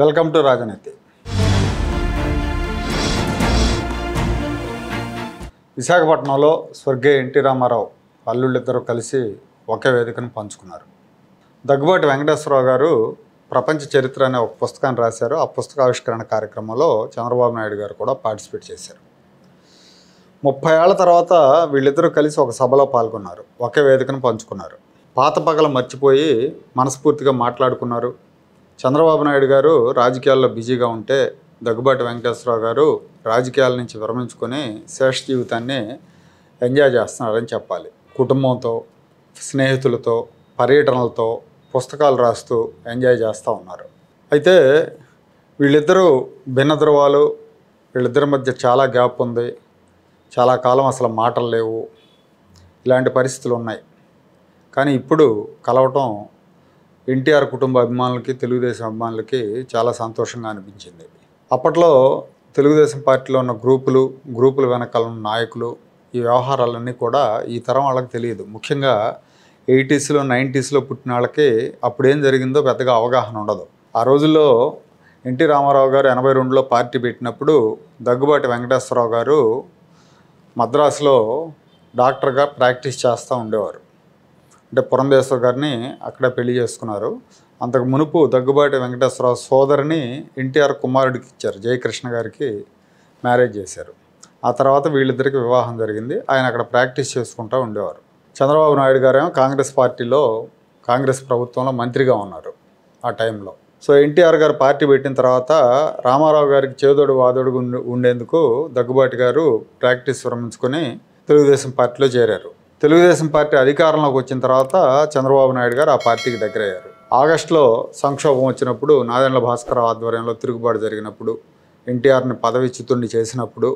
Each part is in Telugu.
వెల్కమ్ టు రాజనీతి. విశాఖపట్నంలో స్వర్గీయ ఎన్టీ రామారావు అల్లుళ్ళిద్దరూ కలిసి ఒకే వేదికను పంచుకున్నారు. దగ్గుబాటి వెంకటేశ్వరరావు గారు ప్రపంచ చరిత్ర అనే ఒక పుస్తకాన్ని రాశారు. ఆ పుస్తకావిష్కరణ కార్యక్రమంలో చంద్రబాబు నాయుడు గారు కూడా పార్టిసిపేట్ చేశారు. 30 ఏళ్ల తర్వాత వీళ్ళిద్దరూ కలిసి ఒక సభలో పాల్గొన్నారు. ఒకే వేదికను పంచుకున్నారు. పాత పగలు మర్చిపోయి మనస్ఫూర్తిగా మాట్లాడుకున్నారు. చంద్రబాబు నాయుడు గారు రాజకీయాల్లో బిజీగా ఉంటే దగ్గుబాటి వెంకటేశ్వరరావు గారు రాజకీయాల నుంచి విరమించుకొని శేష జీవితాన్ని ఎంజాయ్ చేస్తున్నారని చెప్పాలి. కుటుంబంతో, స్నేహితులతో, పర్యటనలతో, పుస్తకాలు రాస్తూ ఎంజాయ్ చేస్తూ ఉన్నారు. అయితే వీళ్ళిద్దరూ భిన్న ధృవాలు, వీళ్ళిద్దరి మధ్య చాలా గ్యాప్ ఉంది. చాలా కాలం అసలు మాటలు లేవు. ఇలాంటి పరిస్థితులు ఉన్నాయి. కానీ ఇప్పుడు కలవటం ఎన్టీఆర్ కుటుంబ అభిమానులకి, తెలుగుదేశం అభిమానులకి చాలా సంతోషంగా అనిపించింది. అప్పట్లో తెలుగుదేశం పార్టీలో ఉన్న గ్రూపుల వెనకాల ఉన్న నాయకులు, ఈ వ్యవహారాలన్నీ కూడా ఈ తరం వాళ్ళకి తెలియదు. ముఖ్యంగా 80s, 90s పుట్టిన వాళ్ళకి అప్పుడేం జరిగిందో పెద్దగా అవగాహన ఉండదు. ఆ రోజుల్లో ఎన్టీ రామారావు గారు 82లో పార్టీ పెట్టినప్పుడు దగ్గుబాటి వెంకటేశ్వరరావు గారు మద్రాసులో డాక్టర్గా ప్రాక్టీస్ చేస్తూ ఉండేవారు. అంటే పురంధేశ్వర్ గారిని అక్కడే పెళ్లి చేసుకున్నారు. అంతకు మునుపు దగ్గుబాటి వెంకటేశ్వరరావు సోదరిని ఎన్టీఆర్ కుమారుడికి ఇచ్చారు. జయకృష్ణ గారికి మ్యారేజ్ చేశారు. ఆ తర్వాత వీళ్ళిద్దరికి వివాహం జరిగింది. ఆయన అక్కడ ప్రాక్టీస్ చేసుకుంటూ ఉండేవారు. చంద్రబాబు నాయుడు గారేమో కాంగ్రెస్ ప్రభుత్వంలో మంత్రిగా ఉన్నారు ఆ టైంలో. సో ఎన్టీఆర్ గారు పార్టీ పెట్టిన తర్వాత రామారావు గారికి చేదోడు వాదోడు ఉండేందుకు దగ్గుబాటి గారు ప్రాక్టీస్ విరమించుకొని తెలుగుదేశం పార్టీలో చేరారు. తెలుగుదేశం పార్టీ అధికారంలోకి వచ్చిన తర్వాత చంద్రబాబు నాయుడు గారు ఆ పార్టీకి దగ్గరయ్యారు. ఆగస్టులో సంక్షోభం వచ్చినప్పుడు, నాదెండ్ల భాస్కరరావు ఆధ్వర్యంలో తిరుగుబాటు జరిగినప్పుడు, ఎన్టీఆర్ని పదవిచ్యుతుడిని చేసినప్పుడు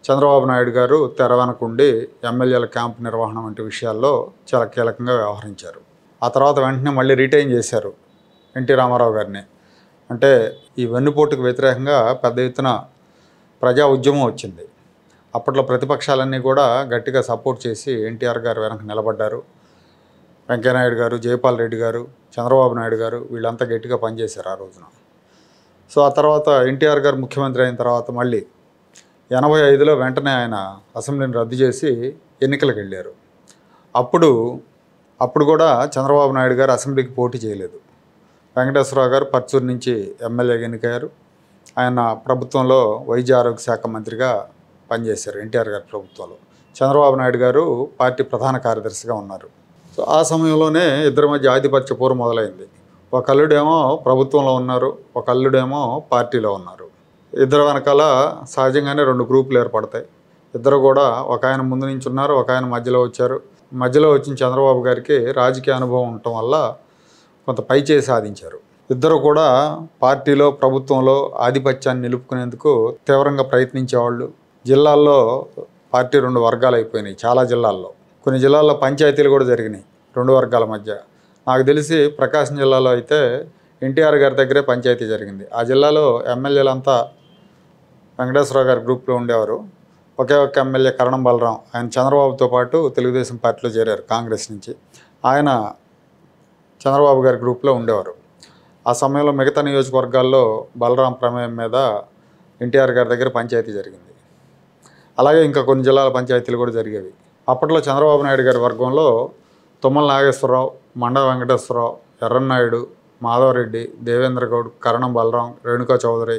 చంద్రబాబు నాయుడు గారు తెర వెనకుండి ఎమ్మెల్యేల క్యాంపు నిర్వహణ వంటి విషయాల్లో చాలా కీలకంగా వ్యవహరించారు. ఆ తర్వాత వెంటనే మళ్ళీ రిటైన్ చేశారు ఎన్టీ రామారావు గారిని. అంటే ఈ వెన్నుపోటుకు వ్యతిరేకంగా పెద్ద ఎత్తున ప్రజా ఉద్యమం వచ్చింది. అప్పట్లో ప్రతిపక్షాలన్నీ కూడా గట్టిగా సపోర్ట్ చేసి ఎన్టీఆర్ గారు వెనక నిలబడ్డారు. వెంకయ్యనాయుడు గారు, జయపాల్ రెడ్డి గారు, చంద్రబాబు నాయుడు గారు వీళ్ళంతా గట్టిగా పనిచేశారు ఆ రోజున. సో ఆ తర్వాత ఎన్టీఆర్ గారు ముఖ్యమంత్రి అయిన తర్వాత మళ్ళీ 85లో వెంటనే ఆయన అసెంబ్లీని రద్దు చేసి ఎన్నికలకు వెళ్ళారు. అప్పుడు కూడా చంద్రబాబు నాయుడు గారు అసెంబ్లీకి పోటీ చేయలేదు. వెంకటేశ్వరరావు గారు పర్చూరు నుంచి ఎమ్మెల్యేగా ఎన్నికయ్యారు. ఆయన ప్రభుత్వంలో వైద్య ఆరోగ్య శాఖ మంత్రిగా పనిచేశారు ఎన్టీఆర్ గారి ప్రభుత్వంలో. చంద్రబాబు నాయుడు గారు పార్టీ ప్రధాన కార్యదర్శిగా ఉన్నారు. సో ఆ సమయంలోనే ఇద్దరి మధ్య ఆధిపత్య పోరు మొదలైంది. ఒక అల్లుడేమో ప్రభుత్వంలో ఉన్నారు, ఒక అల్లుడేమో పార్టీలో ఉన్నారు. ఇద్దరు వెనకాల సహజంగానే 2 గ్రూపులు ఏర్పడతాయి. ఇద్దరు కూడా ఒక ఆయన ముందు నుంచి ఉన్నారు, ఒక ఆయన మధ్యలో వచ్చారు. మధ్యలో వచ్చిన చంద్రబాబు గారికి రాజకీయ అనుభవం ఉండటం వల్ల కొంత పైచేయి సాధించారు. ఇద్దరు కూడా పార్టీలో, ప్రభుత్వంలో ఆధిపత్యాన్ని నిలుపుకునేందుకు తీవ్రంగా ప్రయత్నించేవాళ్ళు. జిల్లాల్లో పార్టీ 2 వర్గాలు అయిపోయినాయి. చాలా జిల్లాల్లో, కొన్ని జిల్లాల్లో పంచాయతీలు కూడా జరిగినాయి 2 వర్గాల మధ్య. నాకు తెలిసి ప్రకాశం జిల్లాలో అయితే ఎన్టీఆర్ గారి దగ్గరే పంచాయతీ జరిగింది. ఆ జిల్లాలో ఎమ్మెల్యేలంతా వెంకటేశ్వరరావు గారి గ్రూప్లో ఉండేవారు. ఒకే ఒక్క ఎమ్మెల్యే కరణం బలరాం, ఆయన చంద్రబాబుతో పాటు తెలుగుదేశం పార్టీలో చేరారు కాంగ్రెస్ నుంచి. ఆయన చంద్రబాబు గారి గ్రూప్లో ఉండేవారు. ఆ సమయంలో మిగతా నియోజకవర్గాల్లో బలరాం ప్రమేయం మీద ఎన్టీఆర్ గారి దగ్గర పంచాయతీ జరిగింది. అలాగే ఇంకా కొన్ని జిల్లాల పంచాయతీలు కూడా జరిగేవి. అప్పట్లో చంద్రబాబు నాయుడు గారి వర్గంలో తుమ్మల నాగేశ్వరరావు, మండ వెంకటేశ్వరరావు, ఎర్రన్నాయుడు, మాధవరెడ్డి, దేవేంద్ర గౌడ్, కరణం బలరాం, రేణుకా చౌదరి,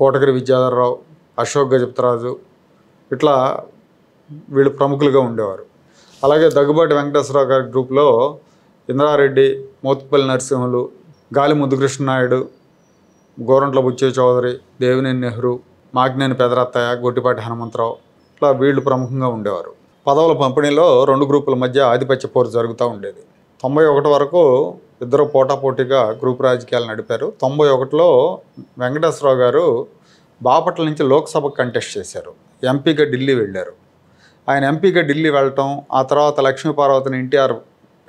కోటగిరి విద్యాధరరావు, అశోక్ గజపతిరాజు, ఇట్లా వీళ్ళు ప్రముఖులుగా ఉండేవారు. అలాగే దగ్గుబాటి వెంకటేశ్వరరావు గారి గ్రూప్లో ఇంద్రారెడ్డి, మోత్పల్లి నరసింహులు, గాలి ముద్దుకృష్ణనాయుడు, గోరంట్ల బుచ్చయ్య చౌదరి, దేవినేని నెహ్రూ, మాగ్నేని పెదరత్తయ్య, గొట్టిపాటి హనుమంతరావు, ఇట్లా వీళ్ళు ప్రముఖంగా ఉండేవారు. పదవుల పంపిణీలో 2 గ్రూపుల మధ్య ఆధిపత్య పోరు జరుగుతూ ఉండేది. 91 వరకు ఇద్దరు పోటాపోటీగా గ్రూప్ రాజకీయాలు నడిపారు. 91లో వెంకటేశ్వరరావు గారు బాపట్ల నుంచి లోక్సభకు కంటెస్ట్ చేశారు. ఎంపీగా ఢిల్లీ వెళ్ళారు. ఆయన ఎంపీగా ఢిల్లీ వెళ్ళటం, ఆ తర్వాత లక్ష్మీపార్వతిని ఎన్టీఆర్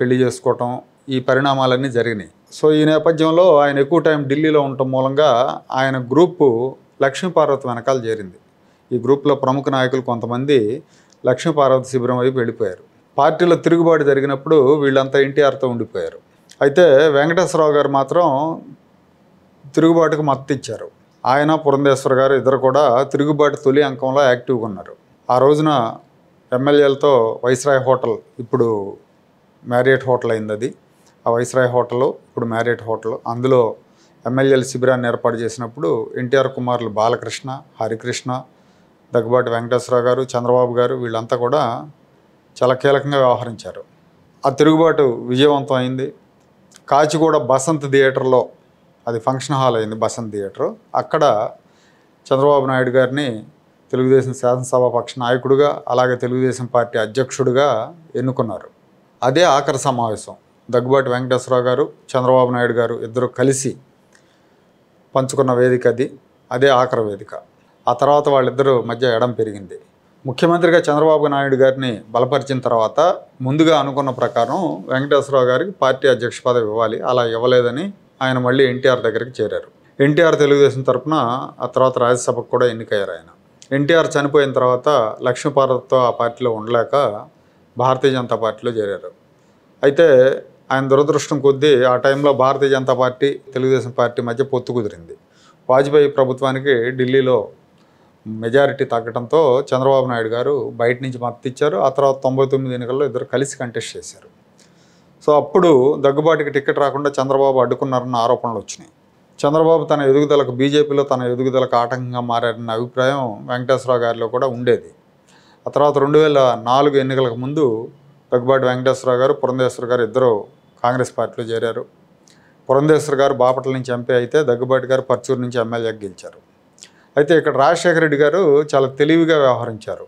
పెళ్లి చేసుకోవటం, ఈ పరిణామాలన్నీ జరిగినాయి. సో ఈ నేపథ్యంలో ఆయన ఎక్కువ టైం ఢిల్లీలో ఉండటం మూలంగా ఆయన గ్రూపు లక్ష్మీపార్వతి వెనకాల చేరింది. ఈ గ్రూప్లో ప్రముఖ నాయకులు కొంతమంది లక్ష్మీపార్వతి శిబిరం వైపు వెళ్ళిపోయారు. పార్టీలో తిరుగుబాటు జరిగినప్పుడు వీళ్ళంతా ఎన్టీఆర్తో ఉండిపోయారు. అయితే వెంకటేశ్వరరావు గారు మాత్రం తిరుగుబాటుకు మద్దతు ఇచ్చారు. ఆయన పురంధేశ్వర్ గారు ఇద్దరు కూడా తిరుగుబాటు తొలి అంకంలో యాక్టివ్గా ఉన్నారు. ఆ రోజున ఎమ్మెల్యేలతో వైస్రాయ్ హోటల్, ఇప్పుడు మ్యారియట్ హోటల్ అయింది అది. ఆ వైస్రాయ్ హోటల్ ఇప్పుడు మ్యారియట్ హోటల్, అందులో ఎమ్మెల్యేల శిబిరాన్ని ఏర్పాటు చేసినప్పుడు ఎన్టీఆర్ కుమారులు బాలకృష్ణ, హరికృష్ణ, దగ్గుబాటి వెంకటేశ్వరరావు గారు, చంద్రబాబు గారు వీళ్ళంతా కూడా చాలా కీలకంగా వ్యవహరించారు. ఆ తిరుగుబాటు విజయవంతం అయింది. కాచిగూడ బసంత్ థియేటర్లో, అది ఫంక్షన్ హాల్ అయింది బసంత్ థియేటర్, అక్కడ చంద్రబాబు నాయుడు గారిని తెలుగుదేశం శాసనసభాపక్ష నాయకుడిగా అలాగే తెలుగుదేశం పార్టీ అధ్యక్షుడిగా ఎన్నుకున్నారు. అదే ఆఖరి సమావేశం. దగ్గుబాటి వెంకటేశ్వరరావు గారు, చంద్రబాబు నాయుడు గారు ఇద్దరు కలిసి పంచుకున్న వేదిక అది. అదే ఆఖరి వేదిక. ఆ తర్వాత వాళ్ళిద్దరూ మధ్య ఎడం పెరిగింది. ముఖ్యమంత్రిగా చంద్రబాబు నాయుడు గారిని బలపరిచిన తర్వాత ముందుగా అనుకున్న ప్రకారం వెంకటేశ్వరరావు గారికి పార్టీ అధ్యక్ష పదవి ఇవ్వాలి. అలా ఇవ్వలేదని ఆయన మళ్ళీ ఎన్టీఆర్ దగ్గరికి చేరారు. ఎన్టీఆర్ తెలుగుదేశం తరఫున ఆ తర్వాత రాజ్యసభకు కూడా ఎన్నికయ్యారు. ఆయన ఎన్టీఆర్ చనిపోయిన తర్వాత లక్ష్మీపార్వతితో ఆ పార్టీలో ఉండలేక భారతీయ జనతా పార్టీలో చేరారు. అయితే ఆయన దురదృష్టం కొద్దీ ఆ టైంలో భారతీయ జనతా పార్టీ తెలుగుదేశం పార్టీ మధ్య పొత్తు కుదిరింది. వాజ్పేయి ప్రభుత్వానికి ఢిల్లీలో మెజారిటీ తగ్గడంతో చంద్రబాబు నాయుడు గారు బయట నుంచి మద్దతు ఇచ్చారు. ఆ తర్వాత 99 ఎన్నికల్లో ఇద్దరు కలిసి కంటెస్ట్ చేశారు. సో అప్పుడు దగ్గుబాటికి టికెట్ రాకుండా చంద్రబాబు అడ్డుకున్నారన్న ఆరోపణలు వచ్చినాయి. చంద్రబాబు తన ఎదుగుదలకు, బీజేపీలో తన ఎదుగుదలకు ఆటంకంగా మారారన్న అభిప్రాయం వెంకటేశ్వరరావు గారిలో కూడా ఉండేది. ఆ తర్వాత 2004 ఎన్నికలకు ముందు దగ్గుబాటి వెంకటేశ్వరరావు గారు, పురంధేశ్వర్ గారు ఇద్దరు కాంగ్రెస్ పార్టీలో చేరారు. పురంధేశ్వర్ గారు బాపట్ల నుంచి ఎంపీ అయితే దగ్గుబాటి గారు పర్చూరు నుంచి ఎమ్మెల్యేగా గెలిచారు. అయితే ఇక్కడ రాజశేఖర రెడ్డి గారు చాలా తెలివిగా వ్యవహరించారు.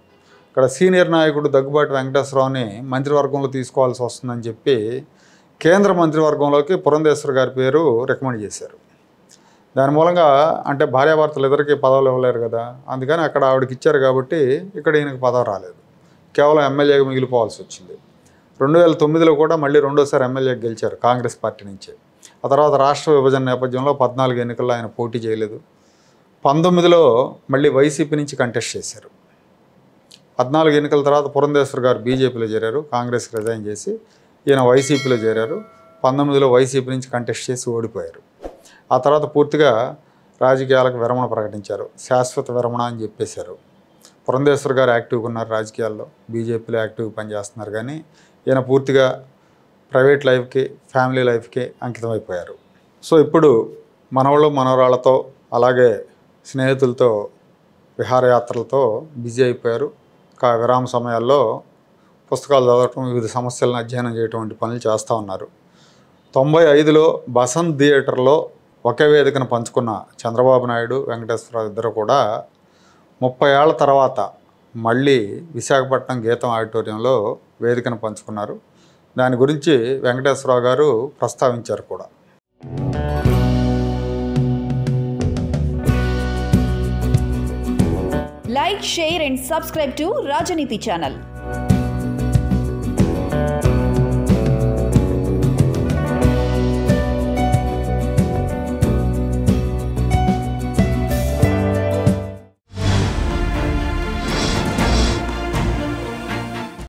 ఇక్కడ సీనియర్ నాయకుడు దగ్గుబాటి వెంకటేశ్వరరావుని మంత్రివర్గంలో తీసుకోవాల్సి వస్తుందని చెప్పి కేంద్ర మంత్రివర్గంలోకి పురంధేశ్వర్ గారి పేరు రికమెండ్ చేశారు. దాని మూలంగా అంటే భార్యాభర్తలు ఇద్దరికి పదవులు ఇవ్వలేరు కదా, అందుకని అక్కడ ఆవిడకి ఇచ్చారు కాబట్టి ఇక్కడ ఈయనకు పదవి రాలేదు. కేవలం ఎమ్మెల్యేగా మిగిలిపోవాల్సి వచ్చింది. 2009లో కూడా మళ్ళీ రెండోసారి ఎమ్మెల్యేగా గెలిచారు కాంగ్రెస్ పార్టీ నుంచి. ఆ తర్వాత రాష్ట్ర విభజన నేపథ్యంలో 14 ఎన్నికల్లో ఆయన పోటీ చేయలేదు. 19లో మళ్ళీ వైసీపీ నుంచి కంటెస్ట్ చేశారు. 14 ఎన్నికల తర్వాత పురంధేశ్వర్ గారు బీజేపీలో చేరారు, కాంగ్రెస్కి రిజైన్ చేసి ఈయన వైసీపీలో చేరారు. 19లో వైసీపీ నుంచి కంటెస్ట్ చేసి ఓడిపోయారు. ఆ తర్వాత పూర్తిగా రాజకీయాలకు విరమణ ప్రకటించారు. శాశ్వత విరమణ అని చెప్పేశారు. పురంధేశ్వర్ గారు యాక్టివ్గా ఉన్నారు రాజకీయాల్లో, బీజేపీలో యాక్టివ్గా పనిచేస్తున్నారు. కానీ ఈయన పూర్తిగా ప్రైవేట్ లైఫ్కి, ఫ్యామిలీ లైఫ్కి అంకితం అయిపోయారు. సో ఇప్పుడు మనవళ్ళు మనవరాళ్లతో అలాగే స్నేహితులతో విహారయాత్రలతో బిజీ అయిపోయారు. విరామ సమయాల్లో పుస్తకాలు చదవటం, వివిధ సమస్యలను అధ్యయనం చేయటం వంటి పనులు చేస్తూ ఉన్నారు. 95లో బసంత్ థియేటర్లో ఒకే వేదికను పంచుకున్న చంద్రబాబు నాయుడు, వెంకటేశ్వరరావు ఇద్దరు కూడా 30 ఏళ్ల తర్వాత మళ్ళీ విశాఖపట్నం గీతం ఆడిటోరియంలో వేదికను పంచుకున్నారు. దాని గురించి వెంకటేశ్వరరావు గారు ప్రస్తావించారు కూడా. Like, share and subscribe to Rajaniti channel.